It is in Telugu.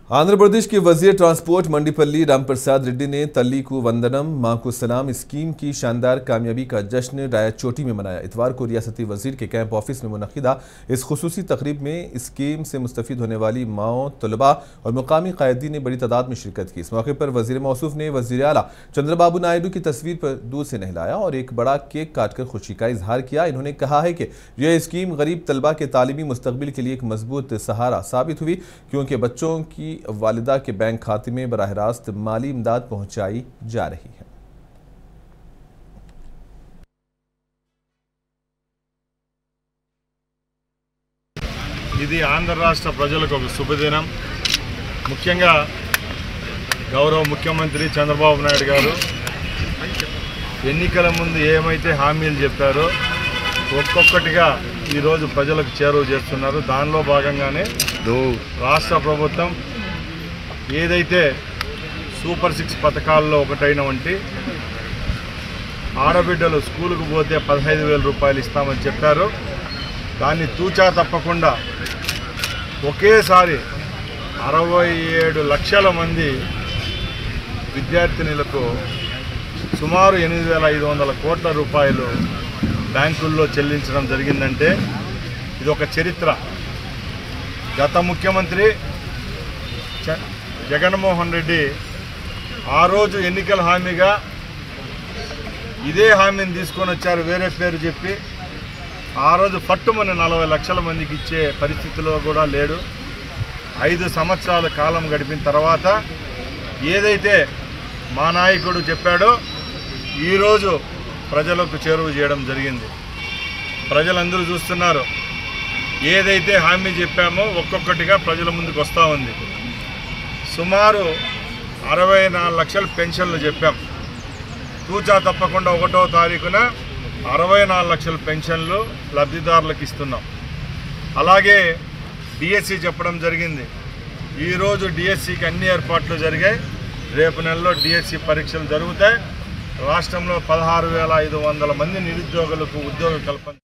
आंध्र प्रदेश के वजीर ट्रांसपोर्ट मंडीपल्ली रामप्रसाद रेड्डी ने तल्ली को वंदनम मां को सलाम स्कीम की शानदार कामयाबी का जश्न रायचोटी में मनाया। इतवार को रियासती वजीर के कैंप ऑफिस में मुनक्किदा इस खुसूसी तकरीब में स्कीम से मुस्तफीद होने वाली माओं, तलबा और मुकामी कायदीन ने बड़ी तादाद में शिरकत की। इस मौके पर वजीर मौसूफ ने वजीर आला चंद्रबाबू नायडू की तस्वीर पर दूध से नहलाया और एक बड़ा केक काटकर खुशी का इजहार किया। इन्होंने कहा है कि यह स्कीम गरीब तलबा के तालीमी मुस्तकबिल के लिए एक मजबूत सहारा साबित हुई, क्योंकि बच्चों की वालिदा के बैंक खाते में बराह रास्त माली इमदाद पहुंचाई जा रही है। ఇది ఆంధ్ర రాష్ట్ర ప్రజలకు ఒక శుభదినం। ముఖ్యంగా గౌరవ ముఖ్యమంత్రి చంద్రబాబు నాయుడు గారు ఎన్నికల ముందు ఏమైతే హామీలు చెప్పారో ఒక్కొక్కటిగా ఈరోజు ప్రజలకు చేరువ చేస్తున్నారు। దానిలో భాగంగానే రాష్ట్ర ప్రభుత్వం ఏదైతే సూపర్ 6 పథకాల్లో ఒకటైనటువంటి ఆడబిడ్డలు స్కూలుకు పోతే 15,000 రూపాయలు ఇస్తామని చెప్పారు। దాన్ని తూచా తప్పకుండా ఒకేసారి 67 లక్షల మంది విద్యార్థినులకు సుమారు 8,500 కోట్ల రూపాయలు బ్యాంకుల్లో చెల్లించడం జరిగిందంటే ఇది ఒక చరిత్ర। గత ముఖ్యమంత్రి జగన్మోహన్ రెడ్డి ఆ రోజు ఎన్నికల హామీగా ఇదే హామీని తీసుకొని వచ్చారు, వేరే పేరు చెప్పి ఆ రోజు పట్టుమని 40 లక్షల మందికి ఇచ్చే పరిస్థితిలో కూడా లేడు। 5 సంవత్సరాల కాలం గడిపిన తర్వాత ఏదైతే మా నాయకుడు చెప్పాడో ఈరోజు ప్రజలకు చేరువ చేయడం జరిగింది। ప్రజలందరూ చూస్తున్నారు, ఏదైతే హామీ చెప్పామో ఒక్కొక్కటిగా ప్రజల ముందుకు వస్తూ ఉంది। సుమారు 64 లక్షల పెన్షన్లు చెప్పాం, తూచా తప్పకుండా 1వ తారీఖున 64 లక్షల పెన్షన్లు లబ్ధిదారులకు ఇస్తున్నాం। అలాగే డిఎస్సి చెప్పడం జరిగింది, ఈరోజు డిఎస్సికి అన్ని ఏర్పాట్లు జరిగాయి। రేపు నెలలో డిఎస్సి పరీక్షలు జరుగుతాయి। రాష్ట్రంలో 16,500 మంది నిరుద్యోగులకు ఉద్యోగ కల్పన